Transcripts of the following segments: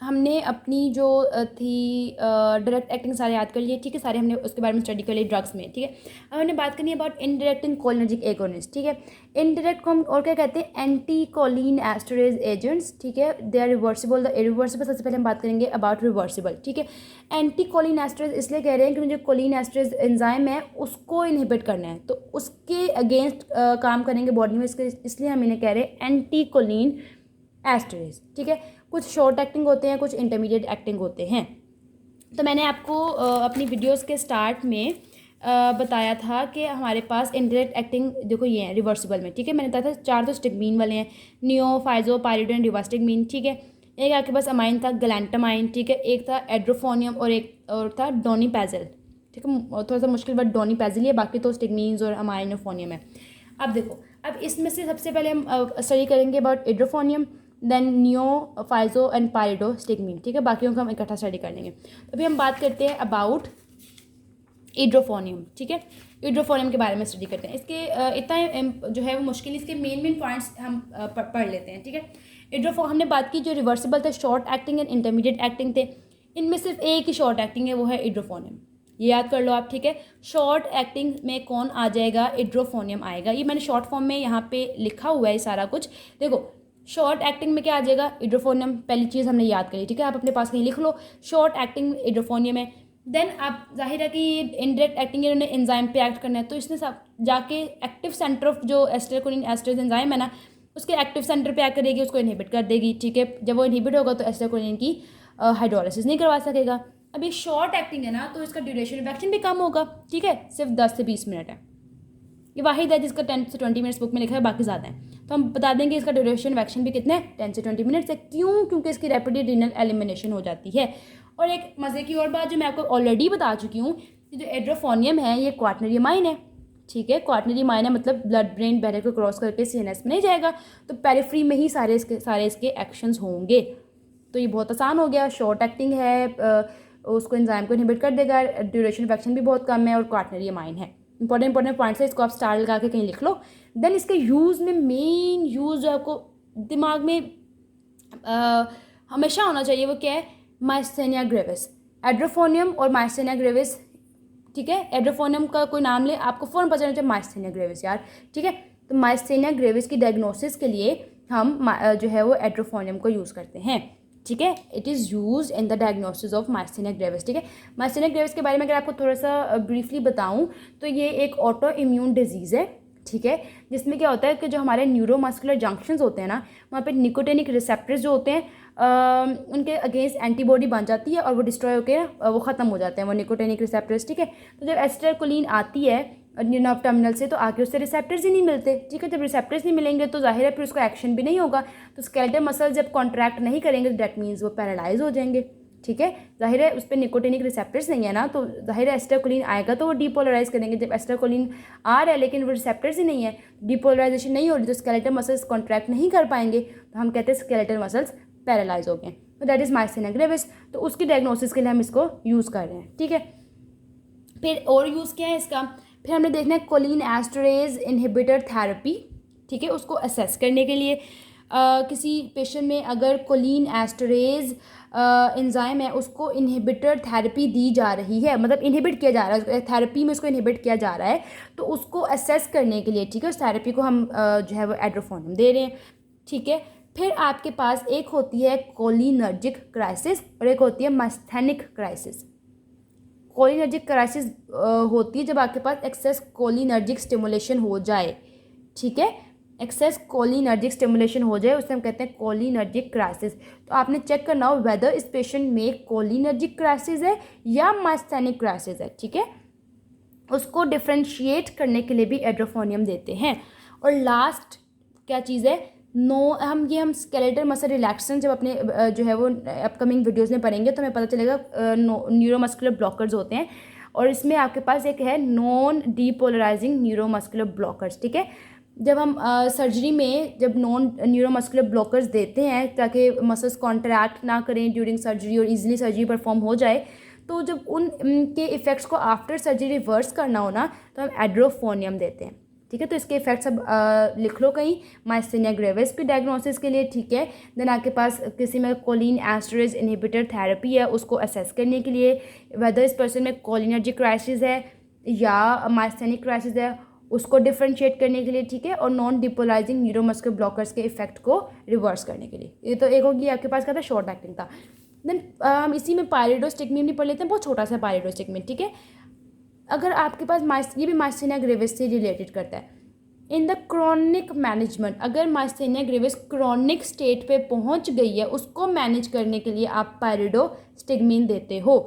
हमने अपनी जो थी डायरेक्ट एक्टिंग सारे याद कर लिए, ठीक है, सारे हमने उसके बारे में स्टडी कर लिए ड्रग्स में, ठीक है। अब हमने बात करनी है about indirect and cholinergic agonist, ठीक है। इनडायरेक्ट को हम और क्या कहते हैं, एंटी कोलिन एस्टरेज एजेंट्स, ठीक है। They are reversible, the irreversible. सबसे पहले हम बात करेंगे अबाउट रिवर्सिबल, ठीक है। एंटी कोलिन एस्टरेज इसलिए कह रहे हैं कि जो कोलिन एस्टरेज एंजाइम है उसको इनहिबिट करना है, तो उसके अगेंस्ट काम करेंगे बॉडी में, इसलिए हम इन्हें कह रहे हैं एंटी कोलिन एस्टरेज, ठीक है। कुछ शॉर्ट एक्टिंग होते हैं, कुछ इंटरमीडिएट एक्टिंग होते हैं। तो मैंने आपको अपनी वीडियोस के स्टार्ट में बताया था कि हमारे पास इंडायरेक्ट एक्टिंग देखो ये है रिवर्सिबल में, ठीक है। मैंने बताया था 4 तो स्टिग्मीन वाले हैं, नियो, फाइजो, पायरिडोन, रिवास्टिग्मीन, ठीक है। एक आपके पास अमाइन था गैलेंटामाइन, ठीक है। एक था एड्रोफोनियम और एक और था डोनीपैजल, ठीक है। थोड़ा सा मुश्किल वर्ड डोनीपैजल है, बाकी तो स्टिग्मीन्स और अमाइनोफोनियम है। अब देखो, अब इसमें से सबसे पहले हम स्टडी करेंगे about edrophonium, then neo, physo and pyrido stigmine, ठीक है। बाकियों को हम इकट्ठा स्टडी कर लेंगे। अभी हम बात करते हैं अबाउट इड्रोफोनियम, ठीक है। इड्रोफोनियम के बारे में स्टडी करते हैं। इसके इतना जो है वो मुश्किल, इसके मेन पॉइंट्स हम पढ़ लेते हैं, ठीक है। हमने बात की जो रिवर्सिबल थे, short acting and intermediate acting थे। इनमें सिर्फ एक ही शॉर्ट एक्टिंग है, वो है इड्रोफोनियम। ये याद कर लो आप, ठीक है। शॉर्ट एक्टिंग में कौन आ जाएगा, इड्रोफोनियम आएगा। ये मैंने शॉर्ट फॉर्म में यहाँ पे लिखा हुआ है सारा कुछ। देखो शॉर्ट एक्टिंग में क्या आ जाएगा, इड्रोफोनियम, पहली चीज़ हमने याद करी, ठीक है। आप अपने पास कहीं लिख लो, शॉर्ट एक्टिंग इड्रोफोनियम है। देन आप जाहिर है कि इनडायरेक्ट एक्टिंग इन्होंने एंजाइम पे एक्ट करना है, तो इसने सब जाके एक्टिव सेंटर ऑफ जो एस्टरकोलिन एस्टरेज एंजाइम है ना, उसके एक्टिव सेंटर पे एक्ट करेगी, उसको इनहिबिट कर देगी, ठीक है। जब वो इनहिबिट होगा तो एस्टरकोलिन की हाइड्रोलिसिस नहीं करवा सकेगा। अब ये शॉर्ट एक्टिंग है ना, तो इसका ड्यूरेशन ऑफ एक्शन भी कम होगा, ठीक है। सिर्फ 10 से 20 मिनट है, ये वाहिद है जिसका 10 से 20 मिनट्स बुक में लिखा है, बाकी ज़्यादा है। तो हम बता देंगे इसका ड्यूरेशन ऑफ एक्शन भी कितने हैं, 10 से 20 मिनट्स है। क्यों? क्योंकि इसकी रैपिड रीनल एलिमिनेशन हो जाती है। और एक मज़े की और बात जो मैं आपको ऑलरेडी बता चुकी हूँ कि जो एड्रोफोनियम है ये क्वाटरनरी अमाइन है, ठीक है। क्वाटरनरी अमाइन है मतलब ब्लड ब्रेन बैरियर को क्रॉस करके सीएनएस में नहीं जाएगा, तो पेरिफ्री में ही सारे इसके एक्शंस होंगे। तो ये बहुत आसान हो गया, शॉर्ट एक्टिंग है, उसको एंजाइम को इनहिबिट कर देगा, ड्यूरेशन ऑफ एक्शन भी बहुत कम है और क्वाटरनरी अमाइन है। इंपॉर्टेंट पॉइंट्स है, इसको आप स्टार लगा के कहीं लिख लो। देन इसके यूज़ में मेन यूज़ जो आपको दिमाग में हमेशा होना चाहिए वो क्या है, माइस्थेनिया ग्रेविस, एड्रोफोनियम और माइस्थेनिया ग्रेविस, ठीक है। एड्रोफोनियम का कोई नाम ले, आपको फ़ौरन पता चलना चाहिए माइस्थेनिया ग्रेविस यार, ठीक है। तो माइस्थेनिया ग्रेविस की डायग्नोसिस के लिए हम जो है वो एड्रोफोनियम को यूज़ करते हैं, ठीक है। It is use in the diagnosis of myasthenia gravis, ठीक है। माइस्थेनिया ग्रेविस के बारे में अगर आपको थोड़ा सा ब्रीफली बताऊं तो ये एक ऑटो इम्यून डिजीज़ है, ठीक है। जिसमें क्या होता है कि जो हमारे न्यूरोमस्कुलर जंक्शंस होते हैं ना, वहाँ पे निकोटिनिक रिसेप्टर्स जो होते हैं उनके अगेंस्ट एंटीबॉडी बन जाती है और वो डिस्ट्रॉय होकर वो ख़त्म हो जाते हैं, वो निकोटिनिक रिसेप्टर्स, ठीक है। तो जब एसिटाइलकोलिन आती है नर्व टर्मिनल से, तो आगे उससे रिसेप्टर्स ही नहीं मिलते, ठीक है। जब रिसेप्टर्स नहीं मिलेंगे तो जाहिर है फिर उसका एक्शन भी नहीं होगा, तो स्केलेटल मसल जब कॉन्ट्रैक्ट नहीं करेंगे तो डैट मीन्स वो पैरालाइज हो जाएंगे, ठीक है। जाहिर है उस पर निकोटिनिक रिसेप्टर्स नहीं है ना, तो जाहिर है एसिटाइलकोलिन आएगा तो वो डीपोलराइज करेंगे। जब एसिटाइलकोलिन आ रहा है लेकिन वो रिसेप्टर्स ही नहीं है, डीपोलराइजेशन नहीं हो रही, तो स्केलेटल मसल्स कॉन्ट्रैक्ट नहीं कर पाएंगे, तो हम कहते हैं स्केलेटल मसल्स पैरालाइज हो गए, तो दैट इज़ माइस्थेनिया ग्रेविस। तो उसकी डायग्नोसिस के लिए हम इसको यूज़ कर रहे हैं, ठीक है। फिर और यूज़ क्या है इसका, फिर हमने देखना है कोलिन एस्टरेज इनहिबिटर थेरेपी, ठीक है। उसको असेस करने के लिए किसी पेशेंट में अगर कोलिन एस्टरेज एंजाइम है उसको इनहिबिटर थेरेपी दी जा रही है, मतलब इनहिबिट किया जा रहा है, थेरेपी में उसको इनहिबिट किया जा रहा है, तो उसको असेस करने के लिए, ठीक है, उस थेरेपी को हम जो है वो एड्रोफोनियम दे रहे हैं, ठीक है। फिर आपके पास एक होती है कोलिनर्जिक क्राइसिस और एक होती है माइस्थेनिक क्राइसिस। कोलिनर्जिक क्राइसिस होती है जब आपके पास एक्सेस कोलिनर्जिक स्टिमुलेशन हो जाए, ठीक है। एक्सेस कोलिनर्जिक स्टिमुलेशन हो जाए उसे हम कहते हैं कोलिनर्जिक क्राइसिस। तो आपने चेक करना हो वेदर इस पेशेंट में कोलिनर्जिक क्राइसिस है या माइस्थेनिक क्राइसिस है, ठीक है। उसको डिफ्रेंशिएट करने के लिए भी एड्रोफोनियम देते हैं। और लास्ट क्या चीज़ है, हम स्केलेटल मसल रिलैक्सेशन जब अपने जो है वो अपकमिंग वीडियोस में पढ़ेंगे तो हमें पता चलेगा न्यूरोमस्कुलर ब्लॉकर्स होते हैं, और इसमें आपके पास एक है नॉन डीपोलराइजिंग न्यूरोमस्कुलर ब्लॉकर्स, ठीक है। जब हम सर्जरी में जब नॉन न्यूरोमस्कुलर ब्लॉकर्स देते हैं ताकि मसल्स कॉन्ट्रैक्ट ना करें ड्यूरिंग सर्जरी और ईजिली सर्जरी परफॉर्म हो जाए, तो जब उनके इफ़ेक्ट्स को आफ्टर सर्जरी रिवर्स करना हो ना, तो हम एड्रोफोनियम देते हैं, ठीक है। तो इसके इफेक्ट्स अब लिख लो कहीं माइस्थेनिया ग्रेविस की डायग्नोसिस के लिए, ठीक है। देन आपके पास किसी में कोलिन एस्टरेज इनहिबिटर थेरेपी है, उसको असेस करने के लिए वेदर इस पर्सन में कोलिनर्जिक क्राइसिस है या माइस्थेनिक क्राइसिस है, उसको डिफ्रेंशिएट करने के लिए, ठीक है। और नॉन डिपोलाइजिंग न्यूरोमस्कुलर ब्लॉकर्स के इफेक्ट को रिवर्स करने के लिए। ये तो एक होगी आपके पास क्या था, शॉर्ट एक्टिंग था। देन हम इसी में पायरिडोस्टिग्मीन भी पढ़ लेते हैं, बहुत छोटा सा पायरिडोस्टिग्मीन, ठीक है। अगर आपके पास ये भी माइस्थेनिया ग्रेविस से रिलेटेड करता है। इन द क्रॉनिक मैनेजमेंट, अगर माइस्थेनिया ग्रेविस क्रॉनिक स्टेट पे पहुंच गई है, उसको मैनेज करने के लिए आप पायरिडोस्टिग्मीन देते हो।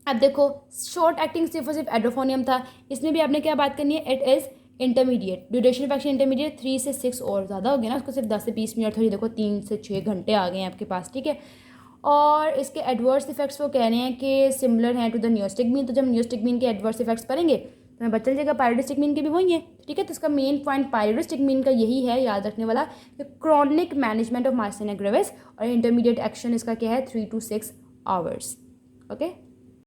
अब देखो शॉर्ट एक्टिंग सिर्फ एड्रोफोनियम था, इसमें भी आपने क्या बात करनी है, it is intermediate, duration of action intermediate 3 से 6 और ज़्यादा हो गया ना, उसको सिर्फ 10 से 20 मिनट, थोड़ी देखो 3 से 6 घंटे आ गए हैं आपके पास, ठीक है। और इसके एडवर्स इफेक्ट्स वो कह रहे हैं कि सिमिलर हैं टू द नियोस्टिग्मीन। तो जब नियोस्टिग्मीन के एडवर्स इफेक्ट्स पढ़ेंगे तो हमें पता चल जाएगा पायरिडोस्टिग्मीन के भी वही है, ठीक है। तो इसका मेन पॉइंट पायरिडोस्टिग्मीन का यही है याद रखने वाला कि chronic management of myasthenia gravis, और इंटरमीडिएट एक्शन इसका क्या है 3 to 6 आवर्स, ओके।